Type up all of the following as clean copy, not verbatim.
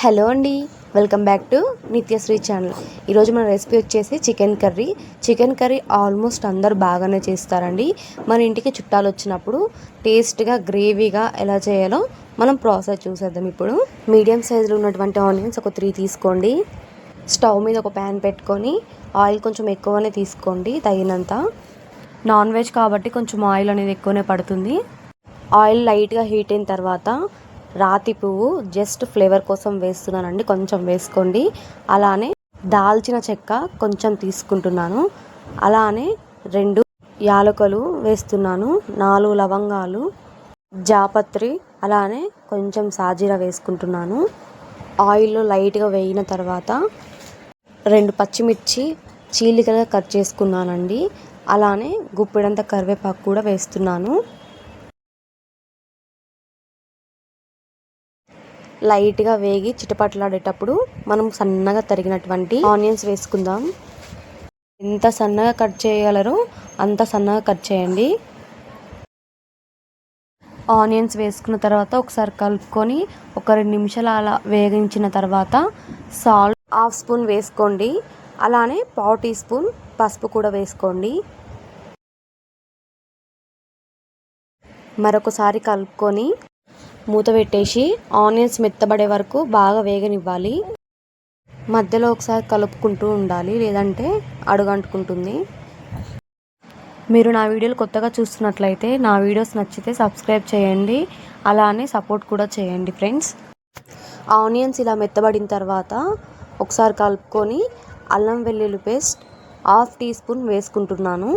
Hello అండి, welcome back to Nithyasree channel. ఈరోజు మన రెసిపీ వచ్చేసి చికెన్ కర్రీ ఆల్మోస్ట్ అందరు బాగానే చేస్తారండి. మన ఇంటికి చుట్టాలు వచ్చినప్పుడు టేస్ట్గా గ్రేవీగా ఎలా చేయాలో మనం ప్రాసెస్ చూసేద్దాం. ఇప్పుడు మీడియం సైజులో ఉన్నటువంటి ఆనియన్స్ ఒక 3 తీసుకోండి. స్టవ్ మీద ఒక ప్యాన్ పెట్టుకొని ఆయిల్ కొంచెం ఎక్కువనే తీసుకోండి, తగినంత. నాన్ వెజ్ కాబట్టి కొంచెం ఆయిల్ అనేది ఎక్కువనే పడుతుంది. ఆయిల్ లైట్గా హీట్ అయిన తర్వాత రాతి పువ్వు జస్ట్ ఫ్లేవర్ కోసం వేస్తున్నానండి, కొంచెం వేసుకోండి. అలానే దాల్చిన చెక్క కొంచెం తీసుకుంటున్నాను. అలానే 2 యాలకులు వేస్తున్నాను, 4 లవంగాలు, జాపత్రి, అలానే కొంచెం సాజీరా వేసుకుంటున్నాను. ఆయిల్లో లైట్గా వేగిన తర్వాత 2 పచ్చిమిర్చి చీలికలుగా కట్ చేసుకున్నానండి. అలానే గుప్పెడంత కరివేపాకు కూడా వేస్తున్నాను. లైట్గా వేగి చిటపట్లాడేటప్పుడు మనం సన్నగా తరిగినటువంటి ఆనియన్స్ వేసుకుందాం. ఎంత సన్నగా కట్ చేయగలరో అంత సన్నగా కట్ చేయండి. ఆనియన్స్ వేసుకున్న తర్వాత ఒకసారి కలుపుకొని ఒక 2 నిమిషాలు అలా వేగించిన తర్వాత సాల్ట్ 1/2 స్పూన్ వేసుకోండి. అలానే 1/4 టీ స్పూన్ పసుపు కూడా వేసుకోండి. మరొకసారి కలుపుకొని మూత పెట్టేసి ఆనియన్స్ మెత్తబడే వరకు బాగా వేగనివ్వాలి. మధ్యలో ఒకసారి కలుపుకుంటూ ఉండాలి, లేదంటే అడుగంటుకుంటుంది. మీరు నా వీడియోలు కొత్తగా చూస్తున్నట్లయితే నా వీడియోస్ నచ్చితే సబ్స్క్రైబ్ చేయండి, అలానే సపోర్ట్ కూడా చేయండి ఫ్రెండ్స్. ఆనియన్స్ ఇలా మెత్తబడిన తర్వాత ఒకసారి కలుపుకొని అల్లం వెల్లుల్లి పేస్ట్ 1/2 టీ స్పూన్ వేసుకుంటున్నాను.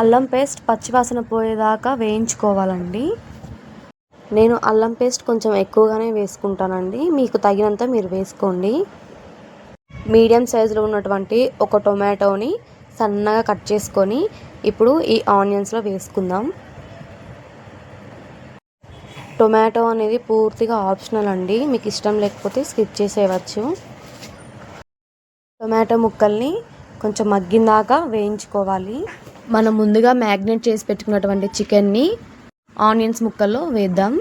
అల్లం పేస్ట్ పచ్చివాసన పోయేదాకా వేయించుకోవాలండి. నేను అల్లం పేస్ట్ కొంచెం ఎక్కువగానే వేసుకుంటానండి, మీకు తగినంత మీరు వేసుకోండి. మీడియం సైజులో ఉన్నటువంటి ఒక టొమాటోని సన్నగా కట్ చేసుకొని ఇప్పుడు ఈ ఆనియన్స్లో వేసుకుందాం. టొమాటో అనేది పూర్తిగా ఆప్షనల్ అండి, మీకు ఇష్టం లేకపోతే స్కిప్ చేసేయవచ్చు. టొమాటో ముక్కల్ని కొంచెం మగ్గిందాకా వేయించుకోవాలి. మనం ముందుగా మ్యాగ్నేట్ చేసి పెట్టుకున్నటువంటి చికెన్ని ఆనియన్స్ ముక్కల్లో వేద్దాం.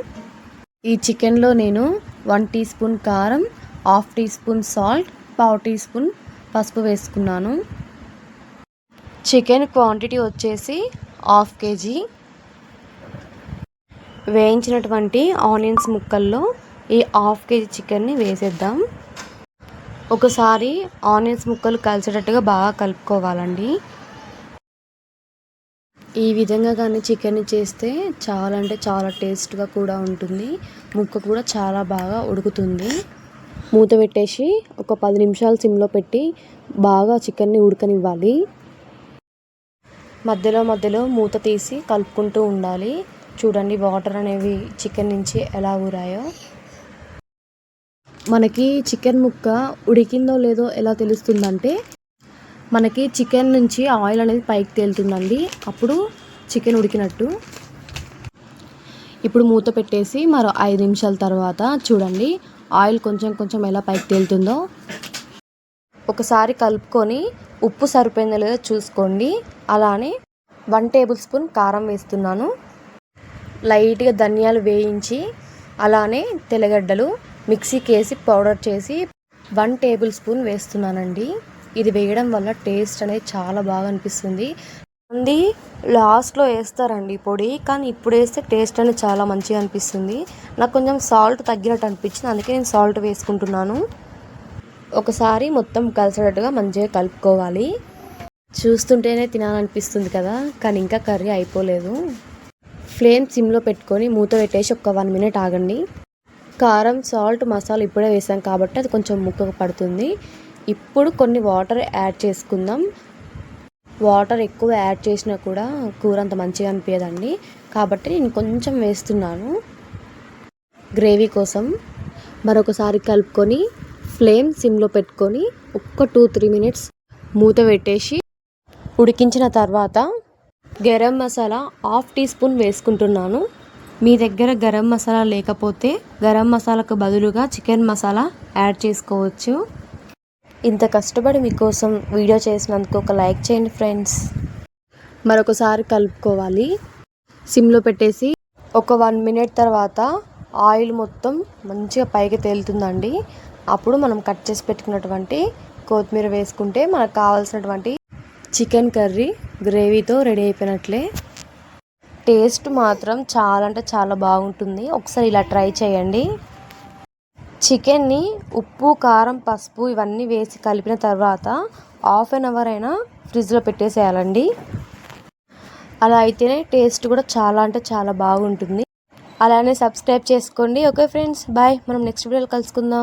ఈ చికెన్లో నేను 1 టీ స్పూన్ కారం, 1/2 teaspoon salt, 1/4 teaspoon పసుపు వేసుకున్నాను. చికెన్ క్వాంటిటీ వచ్చేసి 1/2 kg. వేయించినటువంటి ఆనియన్స్ ముక్కల్లో ఈ 1/2 kg చికెన్ని వేసేద్దాం. ఒకసారి ఆనియన్స్ ముక్కలు కలిసేటట్టుగా బాగా కలుపుకోవాలండి. ఈ విధంగా కానీ చికెన్ చేస్తే చాలా అంటే చాలా టేస్ట్గా కూడా ఉంటుంది, ముక్క కూడా చాలా బాగా ఉడుకుతుంది. మూత పెట్టేసి ఒక 10 నిమిషాలు సిమ్లో పెట్టి బాగా చికెన్ని ఉడకనివ్వాలి. మధ్యలో మూత తీసి కలుపుకుంటూ ఉండాలి. చూడండి వాటర్ అనేవి చికెన్ నుంచి ఎలా ఊరాయో. మనకి చికెన్ ముక్క ఉడికిందో లేదో ఎలా తెలుస్తుందంటే మనకి చికెన్ నుంచి ఆయిల్ అనేది పైకి తేలుతుందండి, అప్పుడు చికెన్ ఉడికినట్టు. ఇప్పుడు మూత పెట్టేసి మరో 5 నిమిషాల తర్వాత చూడండి ఆయిల్ కొంచెం ఎలా పైకి తేలుతుందో. ఒకసారి కలుపుకొని ఉప్పు సరిపోయిందో లేదో చూసుకోండి. అలానే 1 టేబుల్ స్పూన్ కారం వేస్తున్నాను. లైట్గా ధనియాలు వేయించి అలానే తెల్లగడ్డలు మిక్సీకి వేసి పౌడర్ చేసి 1 టేబుల్ స్పూన్ వేస్తున్నానండి. ఇది వేయడం వల్ల టేస్ట్ అనేది చాలా బాగా అనిపిస్తుంది. మంది లాస్ట్లో వేస్తారండి పొడి, కానీ ఇప్పుడు వేస్తే టేస్ట్ అనేది చాలా మంచిగా అనిపిస్తుంది. నాకు కొంచెం సాల్ట్ తగ్గినట్టు అనిపించింది, అందుకే నేను సాల్ట్ వేసుకుంటున్నాను. ఒకసారి మొత్తం కలిసేటట్టుగా మంచిగా కలుపుకోవాలి. చూస్తుంటేనే తినాలనిపిస్తుంది కదా, కానీ ఇంకా కర్రీ అయిపోలేదు. ఫ్లేమ్ సిమ్లో పెట్టుకొని మూత పెట్టేసి ఒక 1 మినిట్ ఆగండి. కారం, సాల్ట్, మసాలా ఇప్పుడే వేసాం కాబట్టి అది కొంచెం ముక్కకు పడుతుంది. ఇప్పుడు కొన్ని వాటర్ యాడ్ చేసుకుందాం. వాటర్ ఎక్కువ యాడ్ చేసినా కూడా కూర అంత మంచిగా అనిపించదండి, కాబట్టి నేను కొంచెం వేస్తున్నాను గ్రేవీ కోసం. మరొకసారి కలుపుకొని ఫ్లేమ్ సిమ్లో పెట్టుకొని ఒక్క 2-3 మినిట్స్ మూత పెట్టేసి ఉడికించిన తర్వాత గరం మసాలా 1/2 టీ స్పూన్ వేసుకుంటున్నాను. మీ దగ్గర గరం మసాలా లేకపోతే గరం మసాలాకు బదులుగా చికెన్ మసాలా యాడ్ చేసుకోవచ్చు. ఇంత కష్టపడి మీకోసం వీడియో చేసినందుకు ఒక లైక్ చేయండి ఫ్రెండ్స్. మరొకసారి కలుపుకోవాలి. సిమ్లో పెట్టేసి ఒక 1 మినిట్ తర్వాత ఆయిల్ మొత్తం మంచిగా పైకి తేలుతుందండి. అప్పుడు మనం కట్ చేసి పెట్టుకున్నటువంటి కొత్తిమీర వేసుకుంటే మనకు కావాల్సినటువంటి చికెన్ కర్రీ గ్రేవీతో రెడీ అయిపోయినట్లే. టేస్ట్ మాత్రం చాలా అంటే చాలా బాగుంటుంది. ఒకసారి ఇలా ట్రై చేయండి. చికెన్ని ఉప్పు, కారం, పసుపు ఇవన్నీ వేసి కలిపిన తర్వాత హాఫ్ అన్ అవర్ అయినా ఫ్రిడ్జ్లో పెట్టేసేయాలండి. అలా అయితేనే టేస్ట్ కూడా చాలా అంటే చాలా బాగుంటుంది. అలానే సబ్స్క్రైబ్ చేసుకోండి. Okay friends, bye. మనం నెక్స్ట్ వీడియోలో కలుసుకుందాం.